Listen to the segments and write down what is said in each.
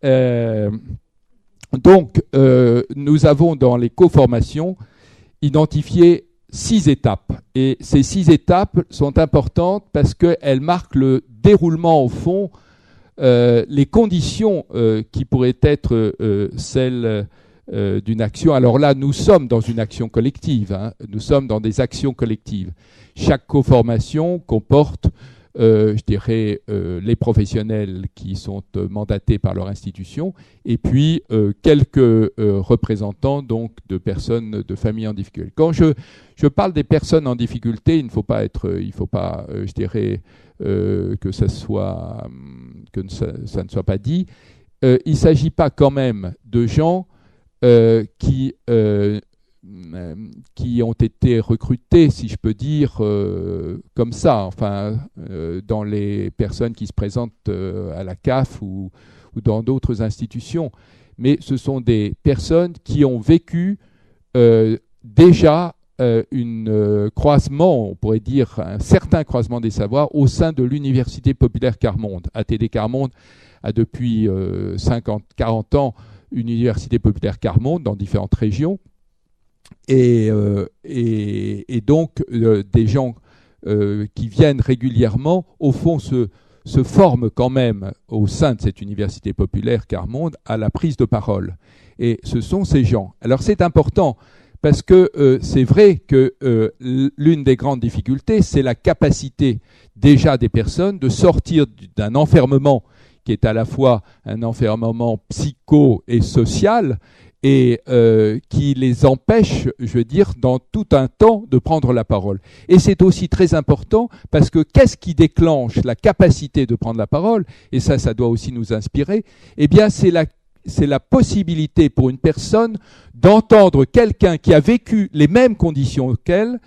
Euh, nous avons dans les coformations identifié 6 étapes. Et ces 6 étapes sont importantes parce qu'elles marquent le déroulement, au fond, les conditions qui pourraient être celles d'une action. Alors là, nous sommes dans une action collective. Nous sommes dans des actions collectives. Chaque coformation comporte, je dirais, les professionnels qui sont mandatés par leur institution et puis quelques représentants donc, de personnes, de familles en difficulté. Quand je parle des personnes en difficulté, il ne faut pas je dirais, que ça ne soit pas dit. Il ne s'agit pas quand même de gens qui ont été recrutés, si je peux dire, comme ça, dans les personnes qui se présentent à la CAF ou dans d'autres institutions. Mais ce sont des personnes qui ont vécu déjà un croisement, on pourrait dire un certain croisement des savoirs au sein de l'Université populaire Carmonde. ATD Carmonde a depuis 40 ans une université populaire Carmonde dans différentes régions. Et donc, des gens qui viennent régulièrement, au fond, se forment quand même au sein de cette université populaire Carmonde à la prise de parole. Et ce sont ces gens. Alors, c'est important parce que c'est vrai que l'une des grandes difficultés, c'est la capacité déjà des personnes de sortir d'un enfermement qui est à la fois un enfermement psycho et social, et qui les empêche, je veux dire, dans tout un temps de prendre la parole. Et c'est aussi très important parce que qu'est-ce qui déclenche la capacité de prendre la parole? Et ça doit aussi nous inspirer. Eh bien, c'est la possibilité pour une personne d'entendre quelqu'un qui a vécu les mêmes conditions qu'elle,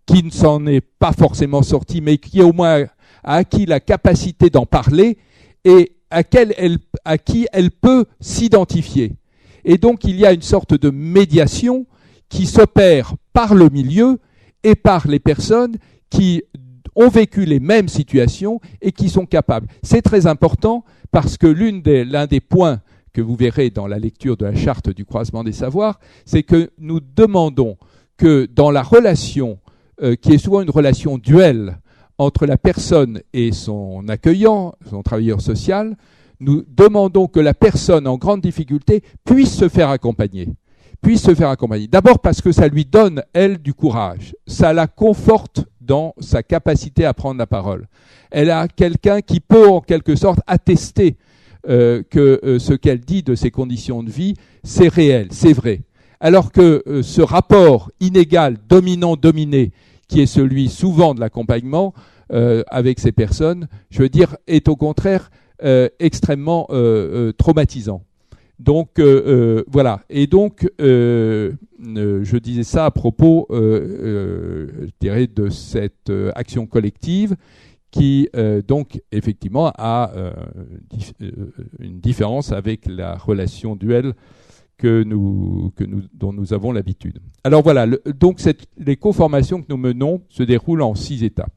qui ne s'en est pas forcément sorti, mais qui au moins a acquis la capacité d'en parler et à qui elle peut s'identifier. Et donc, il y a une sorte de médiation qui s'opère par le milieu et par les personnes qui ont vécu les mêmes situations et qui sont capables. C'est très important parce que l'un des points que vous verrez dans la lecture de la charte du croisement des savoirs, c'est que nous demandons que dans la relation, qui est souvent une relation duelle entre la personne et son accueillant, son travailleur social, nous demandons que la personne en grande difficulté puisse se faire accompagner. D'abord parce que ça lui donne, elle, du courage. Ça la conforte dans sa capacité à prendre la parole. Elle a quelqu'un qui peut, en quelque sorte, attester que ce qu'elle dit de ses conditions de vie, c'est réel, c'est vrai. Alors que ce rapport inégal, dominant-dominé, qui est celui souvent de l'accompagnement avec ces personnes, je veux dire, est au contraire extrêmement traumatisant. Donc voilà. Et donc je disais ça à propos, je dirais, de cette action collective qui donc effectivement a une différence avec la relation duelle dont nous avons l'habitude. Alors voilà. Donc les coformations que nous menons se déroulent en 6 étapes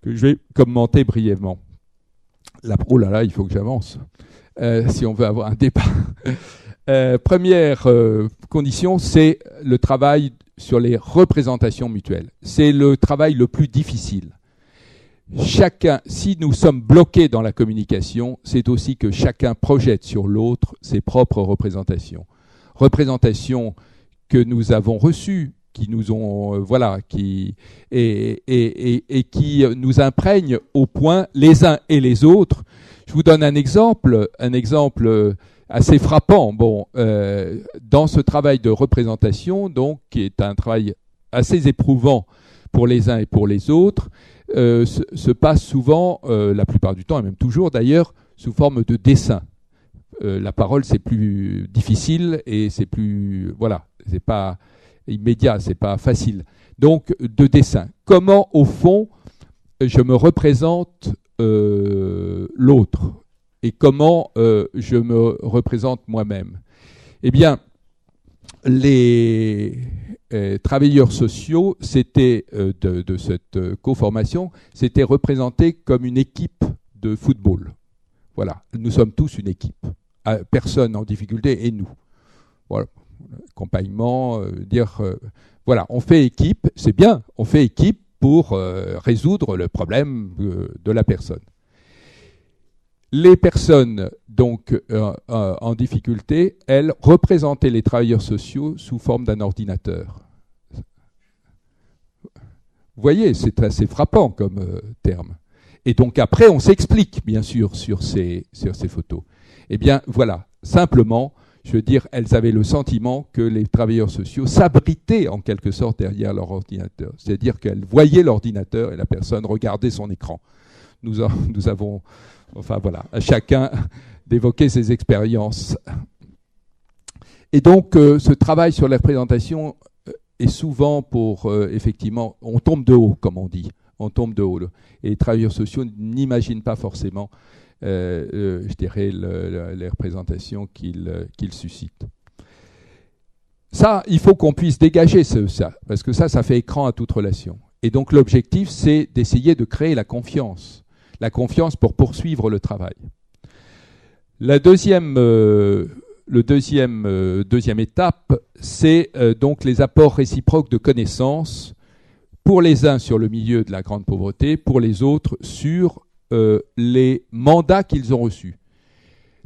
que je vais commenter brièvement. Oh là là, il faut que j'avance si on veut avoir un débat. Première condition, c'est le travail sur les représentations mutuelles. C'est le travail le plus difficile. Si nous sommes bloqués dans la communication, c'est aussi que chacun projette sur l'autre ses propres représentations. Représentations que nous avons reçues, qui nous ont qui nous imprègnent au point les uns et les autres. Je vous donne un exemple assez frappant. Dans ce travail de représentation, donc qui est un travail assez éprouvant pour les uns et pour les autres, se passe souvent, la plupart du temps et même toujours d'ailleurs, sous forme de dessin. La parole, c'est plus difficile et c'est plus c'est pas immédiat, c'est pas facile. Donc, de dessin. Comment, au fond, je me représente l'autre et comment je me représente moi-même? Eh bien, les travailleurs sociaux, c'était de cette coformation, s'étaient représentés comme une équipe de football. Voilà, nous sommes tous une équipe. personnes en difficulté et nous. Voilà, accompagnement, voilà, on fait équipe, c'est bien, on fait équipe pour résoudre le problème de la personne. Les personnes donc en difficulté, elles représentaient les travailleurs sociaux sous forme d'un ordinateur. Vous voyez, c'est assez frappant comme terme. Et donc après, on s'explique, bien sûr, sur ces photos. Eh bien, voilà, simplement, je veux dire, elles avaient le sentiment que les travailleurs sociaux s'abritaient en quelque sorte derrière leur ordinateur. C'est-à-dire qu'elles voyaient l'ordinateur et la personne regardait son écran. Nous avons, enfin voilà, à chacun d'évoquer ses expériences. Et donc, ce travail sur la représentation est souvent pour, effectivement, on tombe de haut, comme on dit. On tombe de haut. Et les travailleurs sociaux n'imaginent pas forcément, je dirais, les représentations qu'ils suscitent. Ça, il faut qu'on puisse dégager ça, parce que ça fait écran à toute relation. Et donc l'objectif, c'est d'essayer de créer la confiance pour poursuivre le travail. La deuxième étape, c'est donc les apports réciproques de connaissances, pour les uns sur le milieu de la grande pauvreté, pour les autres sur les mandats qu'ils ont reçus.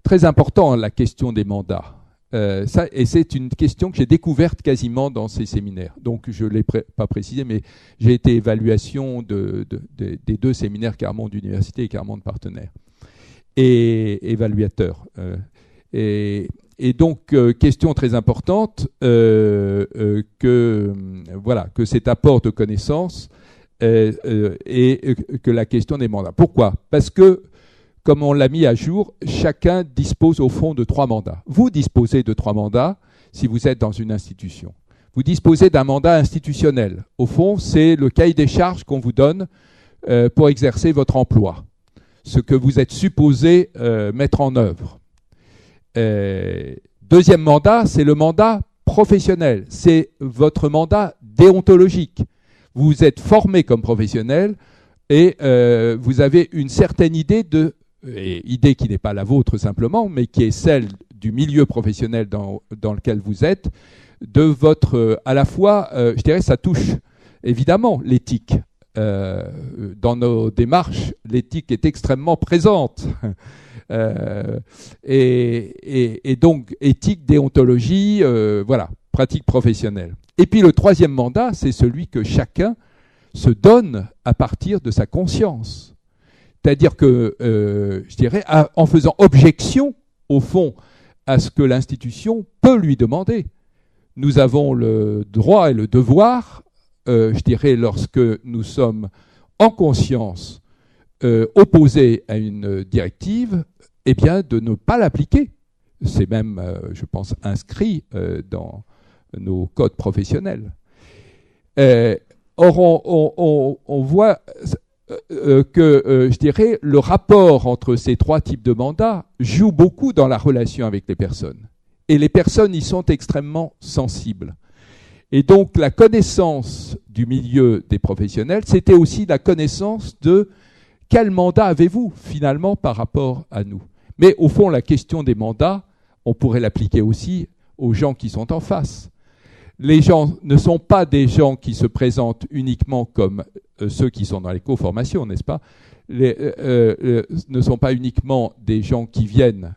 Très important, la question des mandats. Et c'est une question que j'ai découverte quasiment dans ces séminaires. Donc, je ne l'ai pas précisé, mais j'ai été évaluation des deux séminaires Carmonde d'université et Carmonde partenaire. Et évaluateur. Et donc, question très importante, que cet apport de connaissances et que la question des mandats. Pourquoi ? Parce que, comme on l'a mis à jour, chacun dispose au fond de 3 mandats. Vous disposez de 3 mandats si vous êtes dans une institution. Vous disposez d'un mandat institutionnel. Au fond, c'est le cahier des charges qu'on vous donne pour exercer votre emploi, ce que vous êtes supposé mettre en œuvre. Deuxième mandat, c'est le mandat professionnel. C'est votre mandat déontologique. Vous êtes formé comme professionnel et vous avez une certaine idée idée qui n'est pas la vôtre simplement, mais qui est celle du milieu professionnel dans lequel vous êtes, de votre, à la fois, je dirais, ça touche évidemment l'éthique. Dans nos démarches, l'éthique est extrêmement présente. Et donc, éthique, déontologie, voilà, pratique professionnelle. Et puis le troisième mandat, c'est celui que chacun se donne à partir de sa conscience. C'est-à-dire que, je dirais, en faisant objection, au fond, à ce que l'institution peut lui demander. Nous avons le droit et le devoir, je dirais, lorsque nous sommes en conscience opposés à une directive, eh bien, de ne pas l'appliquer. C'est même, je pense, inscrit dans nos codes professionnels. Or, on voit que, je dirais, le rapport entre ces 3 types de mandats joue beaucoup dans la relation avec les personnes. Et les personnes y sont extrêmement sensibles. Et donc, la connaissance du milieu des professionnels, c'était aussi la connaissance de quel mandat avez-vous, finalement, par rapport à nous. Mais au fond, la question des mandats, on pourrait l'appliquer aussi aux gens qui sont en face. Les gens ne sont pas des gens qui se présentent uniquement comme ceux qui sont dans les co-formations, n'est-ce pas ? Ne sont pas uniquement des gens qui viennent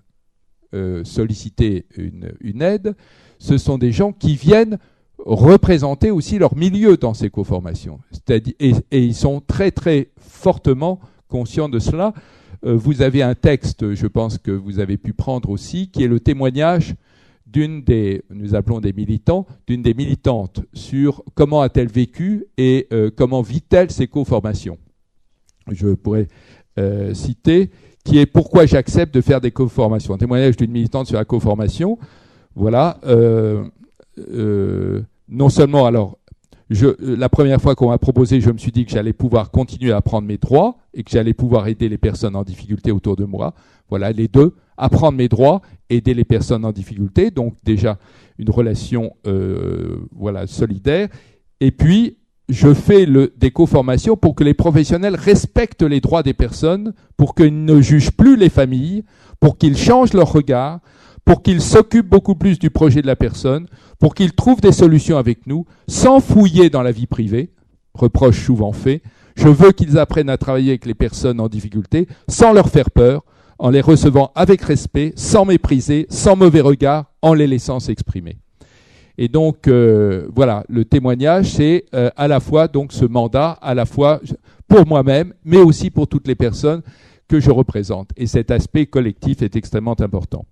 solliciter une aide, ce sont des gens qui viennent représenter aussi leur milieu dans ces co-formations. Et ils sont très très fortement conscients de cela. Vous avez un texte, je pense que vous avez pu prendre aussi, qui est le témoignage nous appelons des militants, d'une des militantes sur comment a-t-elle vécu et comment vit-elle ses co-formations. Je pourrais citer, qui est « Pourquoi j'accepte de faire des co-formations ». Un témoignage d'une militante sur la co-formation. Voilà. Non seulement, alors, la première fois qu'on m'a proposé, je me suis dit que j'allais pouvoir continuer à apprendre mes droits et que j'allais pouvoir aider les personnes en difficulté autour de moi. Voilà, les deux. Apprendre mes droits, aider les personnes en difficulté, donc déjà une relation solidaire. Et puis, je fais des co-formations pour que les professionnels respectent les droits des personnes, pour qu'ils ne jugent plus les familles, pour qu'ils changent leur regard, pour qu'ils s'occupent beaucoup plus du projet de la personne, pour qu'ils trouvent des solutions avec nous, sans fouiller dans la vie privée, reproche souvent fait. Je veux qu'ils apprennent à travailler avec les personnes en difficulté, sans leur faire peur, en les recevant avec respect, sans mépriser, sans mauvais regard, en les laissant s'exprimer. Et donc, voilà, le témoignage, c'est à la fois donc ce mandat, à la fois pour moi-même, mais aussi pour toutes les personnes que je représente. Et cet aspect collectif est extrêmement important.